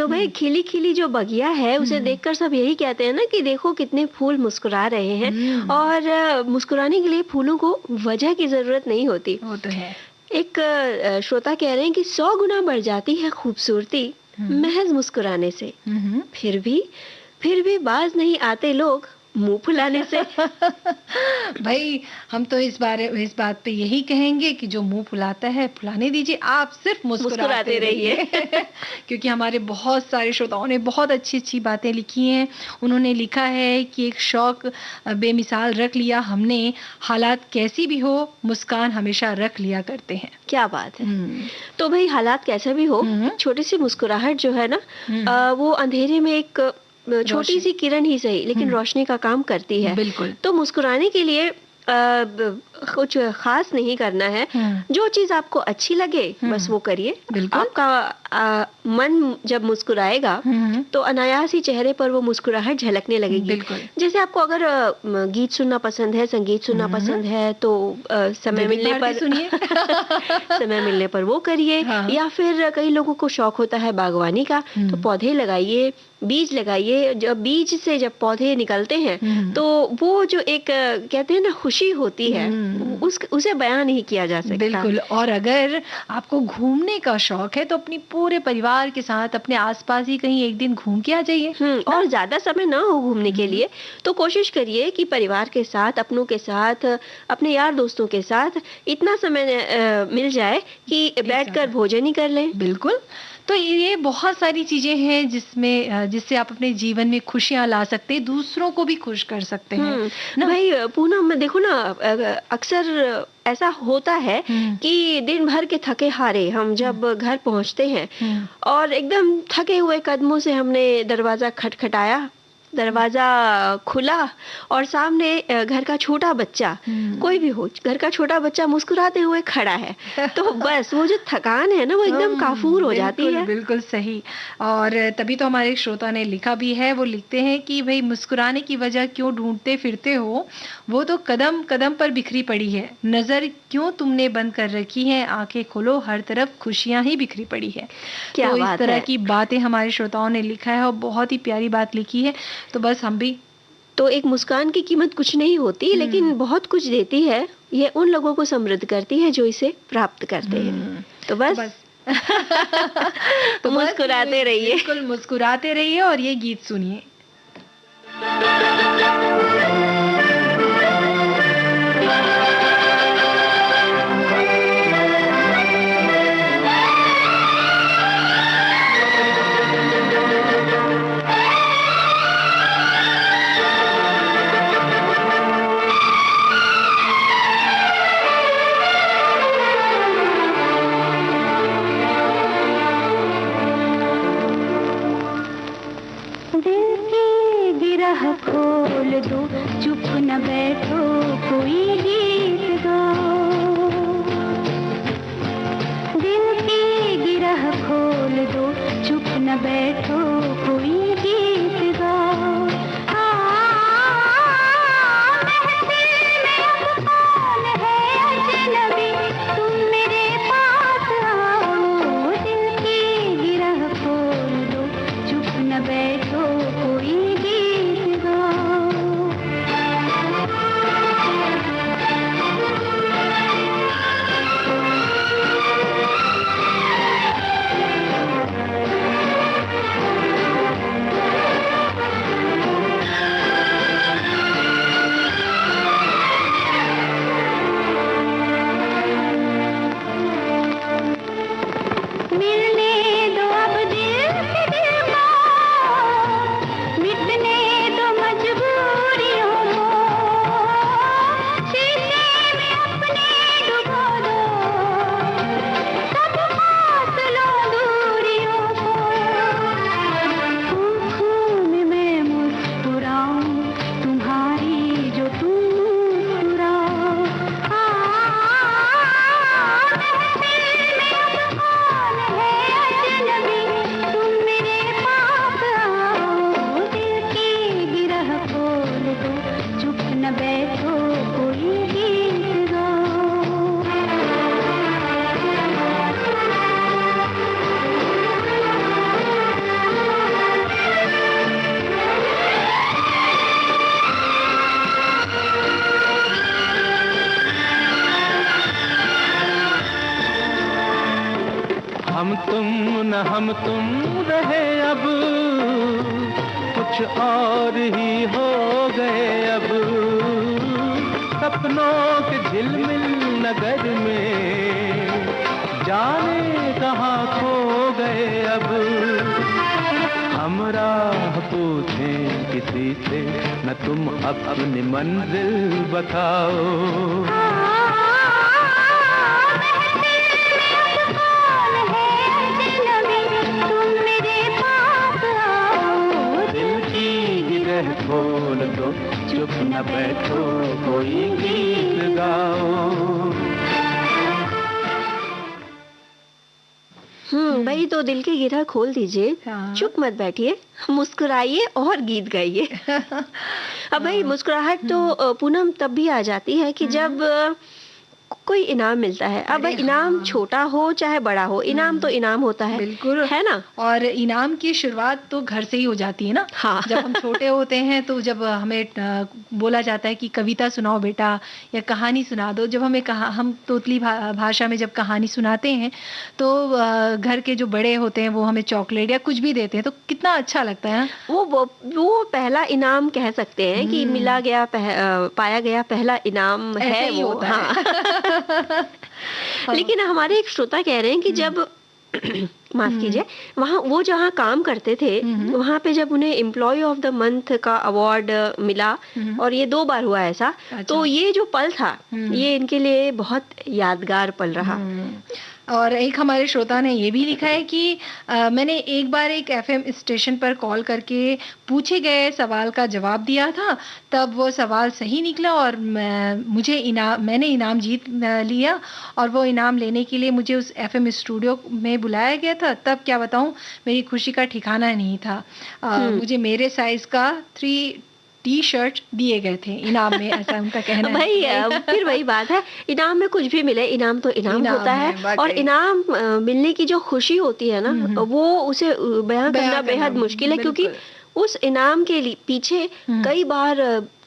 तो भाई खिली-खिली जो बगिया है उसे देखकर सब यही कहते हैं ना कि देखो कितने फूल मुस्कुरा रहे हैं और मुस्कुराने के लिए फूलों को वजह की ज़रूरत नहीं होती। वो तो है। एक श्रोता कह रहे हैं कि 100 गुना बढ़ जाती है खूबसूरती महज़ मुस्कुराने से। फिर भी बाज नहीं आते लोग मुंह फुलाने से। भाई हम तो इस बात पे यही कहेंगे कि जो मुंह फुलाता है फुलाने दीजिए, आप सिर्फ मुस्कुराते रहिए। क्योंकि हमारे बहुत सारे श्रोताओं ने बहुत अच्छी बातें लिखी हैं। उन्होंने लिखा है कि एक शौक बेमिसाल रख लिया हमने, हालात कैसी भी हो मुस्कान हमेशा रख लिया करते हैं। क्या बात है। तो भाई हालात कैसा भी हो, छोटी सी मुस्कुराहट जो है ना वो अंधेरे में एक छोटी सी किरण ही सही लेकिन रोशनी का काम करती है। बिल्कुल। तो मुस्कुराने के लिए कुछ खास नहीं करना है। जो चीज आपको अच्छी लगे बस वो करिए। आपका मन जब मुस्कुराएगा तो अनायास ही चेहरे पर वो मुस्कुराहट झलकने लगेगी। जैसे आपको अगर गीत सुनना पसंद है, संगीत सुनना पसंद है तो समय मिलने पर सुनिए। समय मिलने पर वो करिए। या फिर कई लोगों को शौक होता है बागवानी का, तो पौधे लगाइए, बीज लगाइए। जब बीज से जब पौधे निकलते हैं तो वो जो एक कहते हैं ना खुशी होती है उसे बयान नहीं किया जा सकता। बिल्कुल। और अगर आपको घूमने का शौक है तो अपनी पूरे परिवार के साथ अपने आसपास ही कहीं एक दिन घूम के आ जाइए। और ज्यादा समय ना हो घूमने के लिए तो कोशिश करिए कि परिवार के साथ, अपनों के साथ, अपने यार दोस्तों के साथ इतना समय मिल जाए कि बैठकर भोजन ही कर लें। बिल्कुल। तो ये बहुत सारी चीजें हैं जिससे आप अपने जीवन में खुशियां ला सकते हैं, दूसरों को भी खुश कर सकते हैं ना। भाई पूनम देखो ना, अक्सर ऐसा होता है कि दिन भर के थके हारे हम जब घर पहुंचते हैं और एकदम थके हुए कदमों से हमने दरवाजा खटखटाया, दरवाजा खुला और सामने घर का छोटा बच्चा, कोई भी हो, घर का छोटा बच्चा मुस्कुराते हुए खड़ा है तो बस वो जो थकान है ना वो एकदम काफूर हो जाती है। बिल्कुल सही। और तभी तो हमारे श्रोता ने लिखा भी है, वो लिखते हैं कि भाई मुस्कुराने की वजह क्यों ढूंढते फिरते हो, वो तो कदम कदम पर बिखरी पड़ी है, नजर क्यों तुमने बंद कर रखी है, आंखें खोलो हर तरफ खुशियां ही बिखरी पड़ी है। तो इस तरह की बातें हमारे श्रोताओं ने लिखा है और बहुत ही प्यारी बात लिखी है। तो बस हम भी तो एक मुस्कान की कीमत कुछ नहीं होती लेकिन बहुत कुछ देती है। ये उन लोगों को समृद्ध करती है जो इसे प्राप्त करते हैं। तो बस तो मुस्कुराते रहिए। बिल्कुल मुस्कुराते रहिए और ये गीत सुनिए। खोल दो, चुप न बैठो, कोई गीत गाओ। दिल की गिरह खोल दो, चुप न बैठो, कोई गीत गाओ। महफिल में अब कौन है अजनबी, तुम मेरे पास आओ। दिल की गिरह खोल दो, चुप न बैठो, कोई न हम तुम रहे अब, कुछ और ही हो गए अब। सपनों के झिलमिल नगर में जाने कहाँ खो गए अब। हम राह पूछें किसी से, न तुम अपनी मंजिल बताओ। खोल दो, चुप न बैठो, कोई गीत गाओ। भाई तो दिल की गिरह खोल दीजिए, चुप मत बैठिए, मुस्कुराइए और गीत गाइए। अब भाई मुस्कुराहट तो पूनम तब भी आ जाती है कि जब कोई इनाम मिलता है। अब इनाम छोटा हो चाहे बड़ा हो, इनाम तो इनाम होता है, बिल्कुल, है ना। और इनाम की शुरुआत तो घर से ही हो जाती है ना। हाँ। जब हम छोटे होते हैं तो जब हमें बोला जाता है कि कविता सुनाओ बेटा या कहानी सुना दो, जब हम तोतली भाषा में जब कहानी सुनाते हैं तो घर के जो बड़े होते हैं वो हमें चॉकलेट या कुछ भी देते हैं, तो कितना अच्छा लगता है। वो पहला इनाम कह सकते हैं कि पाया गया पहला इनाम है वो। हाँ। लेकिन हमारे एक श्रोता कह रहे हैं कि जब माफ कीजिए, वो जहाँ काम करते थे वहाँ पे जब उन्हें एम्प्लॉय ऑफ द मंथ का अवार्ड मिला, और ये 2 बार हुआ ऐसा, तो ये जो पल था ये इनके लिए बहुत यादगार पल रहा। और एक हमारे श्रोता ने ये भी लिखा है कि मैंने एक बार एक एफएम स्टेशन पर कॉल करके पूछे गए सवाल का जवाब दिया था, तब वो सवाल सही निकला और मैंने इनाम जीत लिया, और वो इनाम लेने के लिए मुझे उस एफएम स्टूडियो में बुलाया गया था। तब क्या बताऊं, मेरी खुशी का ठिकाना नहीं था। मुझे मेरे साइज का 3 टी-शर्ट दिए गए थे इनाम में, ऐसा उनका कहना है। भाई फिर वही बात है, इनाम में कुछ भी मिले, इनाम तो इनाम होता है। और इनाम मिलने की जो खुशी होती है ना, वो उसे बयां करना बेहद मुश्किल है, क्योंकि उस इनाम के पीछे कई बार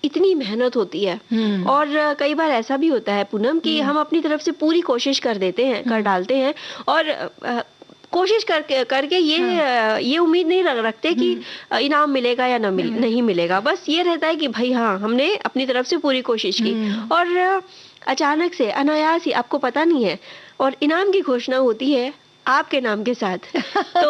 इतनी मेहनत होती है। और कई बार ऐसा भी होता है पूनम कि हम अपनी तरफ से पूरी कोशिश कर डालते हैं, और कोशिश करके ये उम्मीद नहीं रखते कि इनाम मिलेगा या नहीं मिलेगा। बस ये रहता है कि भाई हाँ, हमने अपनी तरफ से पूरी कोशिश की, और अचानक से अनायास ही, आपको पता नहीं है, और इनाम की घोषणा होती है आपके नाम के साथ। तो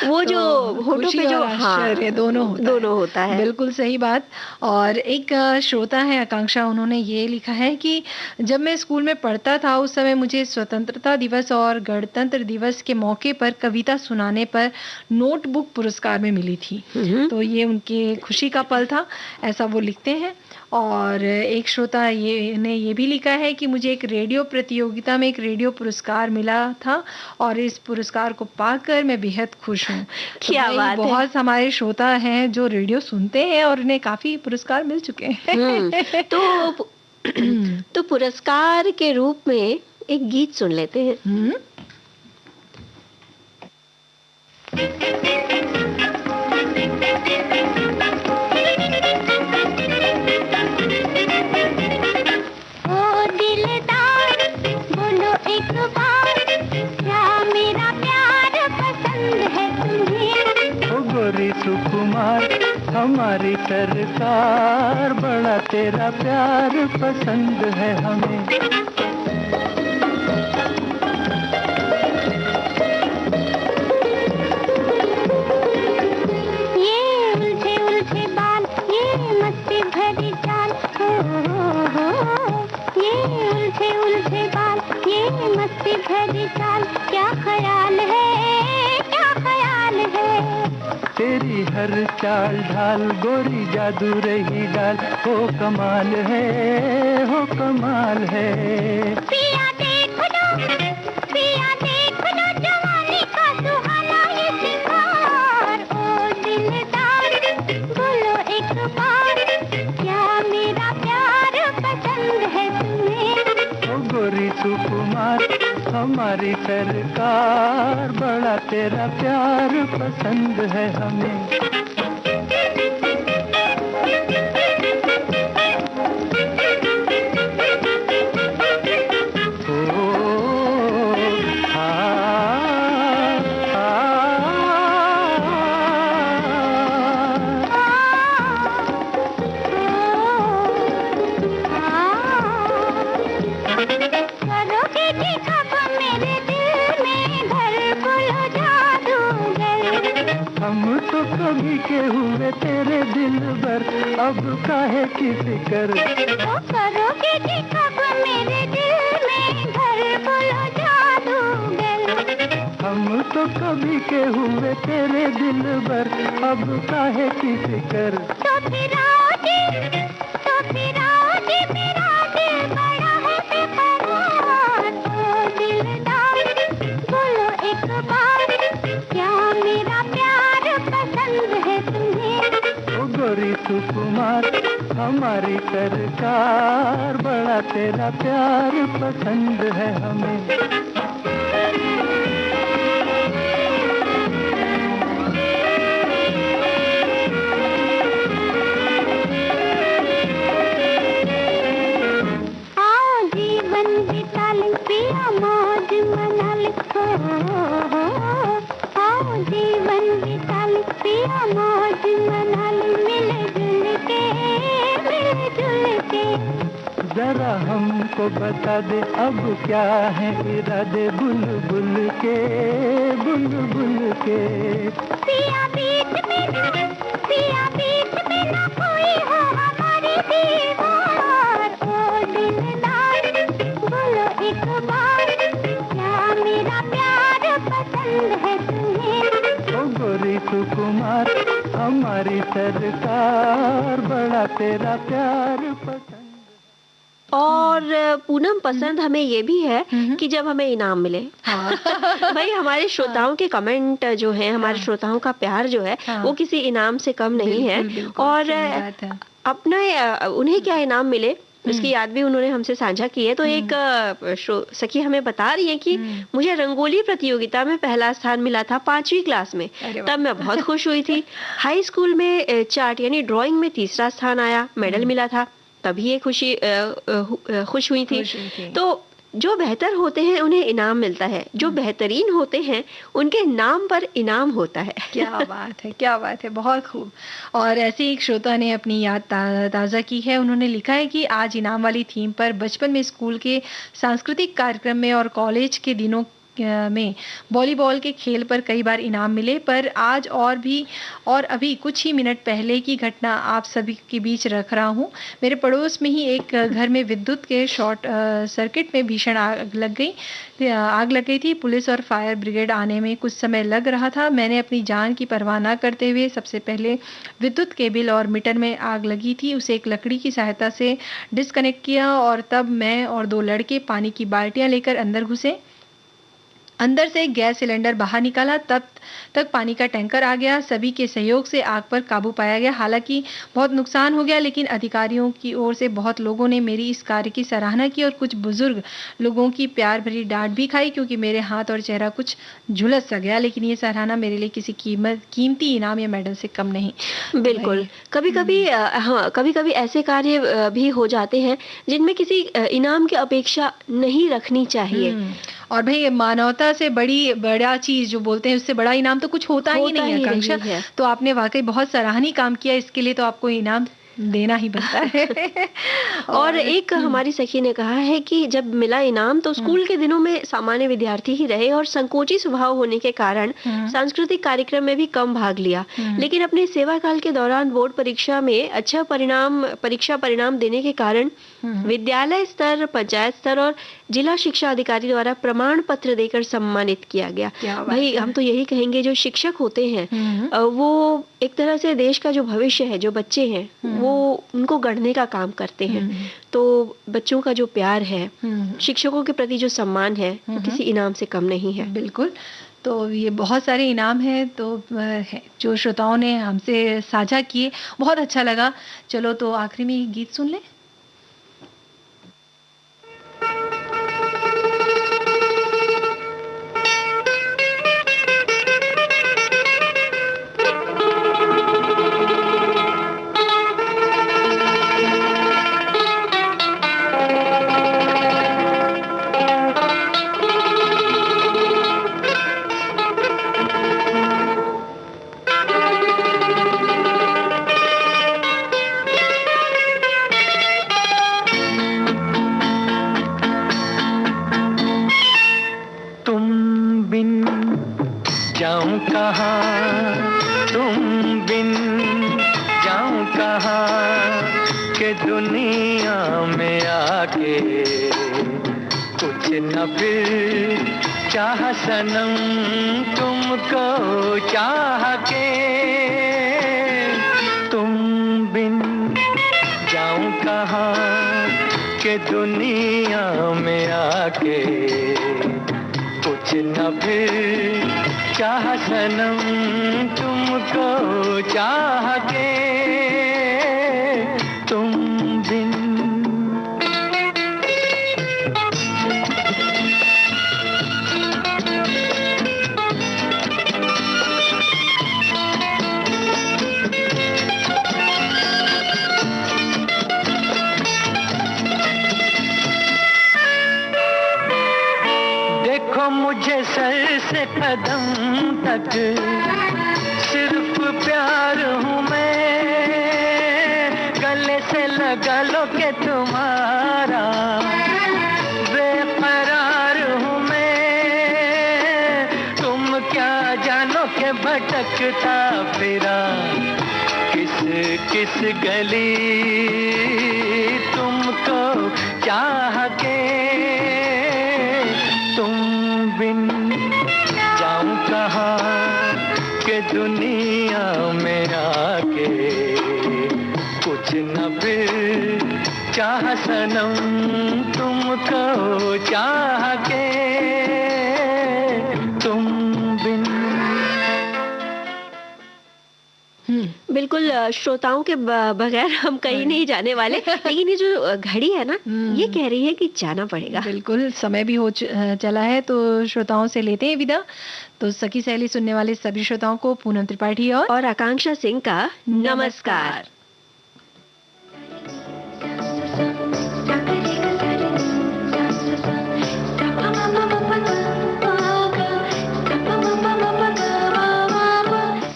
वो जो होठों पे जो आश्चर्य दोनों होता है। बिल्कुल सही बात। और एक श्रोता है आकांक्षा, उन्होंने ये लिखा है कि जब मैं स्कूल में पढ़ता था उस समय मुझे स्वतंत्रता दिवस और गणतंत्र दिवस के मौके पर कविता सुनाने पर नोटबुक पुरस्कार में मिली थी। तो ये उनकी खुशी का पल था, ऐसा वो लिखते हैं। और एक श्रोता ने ये भी लिखा है कि मुझे एक रेडियो प्रतियोगिता में एक रेडियो पुरस्कार मिला था, और इस पुरस्कार को पाकर मैं बेहद खुश हूँ। क्या बात है। बहुत हमारे श्रोता हैं जो रेडियो सुनते हैं और उन्हें काफी पुरस्कार मिल चुके हैं। तो पुरस्कार के रूप में एक गीत सुन लेते हैं। सुकुमार हमारी सरकार, बड़ा तेरा प्यार पसंद है हमें। ये उलझे उलझे बाल, ये मस्ती भरी चाल, ये उलझे उलझे बाल, ये मस्ती भरी चाल, क्या ख्याल है, क्या ख्याल है। तेरी हर चाल ढाल गोरी जादू रही डाल, हो कमाल है, हो कमाल है। पिया देख लो जवानी का सुहाना ये सिंगार, ओ दिलदार बोलो एक बार, क्या मेरा प्यार पसंद है तुम्हें। ओ गोरी सुकुमार हमारी सरकार, बड़ा तेरा प्यार पसंद है हमें। ओ, आ, आ, कभी के हुए तेरे दिल भर, अब काहे की फिकर। ओ करोगे कि कब मेरे दिल में घर, बोलो जादूगर। हम तो कभी के हुए तेरे दिल भर, अब काहे की फिकर। तो फिर आओ जी, तो फिर आओ जी, मेरा दिल बड़ा है बेकरार। ओ दिलदार, बोलो एक बार, क्या मेरा प्यार पसंद है तुम्हें? ओ गोरी सुकुमार, हमारी सरकार, बड़ा तेरा प्यार पसंद है हमें। आओ जीवन बिता ले पिया, मौज मना ले। आओ जीवन बिता ले पिया, मौज मना ले। मिल जुल के जरा हमको बता दे अब क्या है इरादे, बुलबुल के, बुलबुल के। पिया बीच में ना, पिया बीच में ना कोई हो हमारी दीवार। ओ दिलदार, बोलो एक बार, क्या मेरा प्यार पसंद है तुम्हें? ओ गोरी सुकुमार, हमारी सरकार, बड़ा तेरा प्यार पसंद। और पूनम, पसंद हमें ये भी है कि जब हमें इनाम मिले। हाँ। भाई हमारे श्रोताओं के कमेंट जो है, हमारे श्रोताओं का प्यार जो है, हाँ। वो किसी इनाम से कम नहीं है। बिल्कुल, बिल्कुल, और सही बात है। अपना उन्हें क्या इनाम मिले उसकी याद भी उन्होंने हमसे साझा की है। तो एक सखी हमें बता रही है कि मुझे रंगोली प्रतियोगिता में पहला स्थान मिला था 5वीं क्लास में। अरे वाह। तब मैं बहुत खुश हुई थी। हाई स्कूल में चार्ट यानी ड्राइंग में तीसरा स्थान आया, मेडल मिला था, तभी ये खुशी खुश हुई थी। खुश हुई थी। तो जो बेहतर होते हैं उन्हें इनाम मिलता है, जो बेहतरीन होते हैं उनके नाम पर इनाम होता है। क्या बात है, क्या बात है, बहुत खूब। और ऐसे ही एक श्रोता ने अपनी याद ताज़ा की है। उन्होंने लिखा है कि आज इनाम वाली थीम पर बचपन में स्कूल के सांस्कृतिक कार्यक्रम में और कॉलेज के दिनों में वॉलीबॉल के खेल पर कई बार इनाम मिले, पर आज और अभी कुछ ही मिनट पहले की घटना आप सभी के बीच रख रहा हूँ। मेरे पड़ोस में ही एक घर में विद्युत के शॉर्ट सर्किट में भीषण आग लग गई थी। पुलिस और फायर ब्रिगेड आने में कुछ समय लग रहा था। मैंने अपनी जान की परवाह न करते हुए सबसे पहले विद्युत केबल और मीटर में आग लगी थी उसे एक लकड़ी की सहायता से डिस्कनेक्ट किया, और तब मैं और 2 लड़के पानी की बाल्टियां लेकर अंदर घुसे। अंदर से एक गैस सिलेंडर बाहर निकाला, तब तक पानी का टैंकर आ गया। सभी के सहयोग से आग पर काबू पाया गया। हालांकि बहुत नुकसान हो गया, लेकिन अधिकारियों की ओर से बहुत लोगों ने मेरी इस कार्य की सराहना की और कुछ बुजुर्ग लोगों की प्यार भरी डांट भी खाई, क्योंकि मेरे हाथ और चेहरा कुछ झुलस सा गया। लेकिन ये सराहना मेरे लिए किसी कीमती इनाम या मेडल से कम नहीं। बिल्कुल। कभी कभी हाँ, कभी कभी ऐसे कार्य भी हो जाते हैं जिनमें किसी इनाम की अपेक्षा नहीं रखनी चाहिए। और भाई मानवता से बड़ा चीज जो बोलते हैं, उससे बड़ा इनाम तो कुछ होता ही नहीं है, आकांक्षा। तो आपने वाकई बहुत सराहनीय काम किया, इसके लिए तो आपको इनाम देना ही बनता है। और एक हमारी सखी ने कहा है कि जब मिला इनाम तो स्कूल के दिनों में सामान्य विद्यार्थी ही रहे और संकोची स्वभाव होने के कारण सांस्कृतिक कार्यक्रम में भी कम भाग लिया, लेकिन अपने सेवा काल के दौरान बोर्ड परीक्षा में अच्छा परीक्षा परिणाम देने के कारण विद्यालय स्तर, पंचायत स्तर और जिला शिक्षा अधिकारी द्वारा प्रमाण पत्र देकर सम्मानित किया गया। भाई हम तो यही कहेंगे, जो शिक्षक होते हैं वो एक तरह से देश का जो भविष्य है, जो बच्चे हैं वो उनको गढ़ने का काम करते हैं। तो बच्चों का जो प्यार है, शिक्षकों के प्रति जो सम्मान है, वो किसी इनाम से कम नहीं है। बिल्कुल। तो ये बहुत सारे इनाम हैं तो जो श्रोताओं ने हमसे साझा किए, बहुत अच्छा लगा। चलो तो आखिरी में गीत सुन लें। बिन जाऊं कहाँ के दुनिया में आके कुछ न फिर चाह सनम तुमको चाह के तुम बिन जाऊं कहाँ के दुनिया में आके कुछ न फिर चाह सनम तुमको चाह के तुम बिन देखो मुझे सर से कदम तक सिर्फ प्यार हूँ मैं, गले से लगा लो के तुम्हारा बेकरार हूँ मैं। तुम क्या जानो के भटकता फिरा किस किस गली तुमको चाह के तुम बिन जाऊं कहाँ के दुनिया में आके कुछ न फिर चाह सनम तुमको चाह के तुम बिन। बिल्कुल श्रोताओं के बगैर हम कहीं नहीं जाने वाले, लेकिन ये जो घड़ी है ना, ये कह रही है कि जाना पड़ेगा। बिल्कुल समय भी हो चला है, तो श्रोताओं से लेते हैं विदा। तो सखी सहेली सुनने वाले सभी श्रोताओं को पूनम त्रिपाठी और आकांक्षा सिंह का नमस्कार।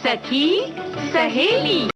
सखी सहेली।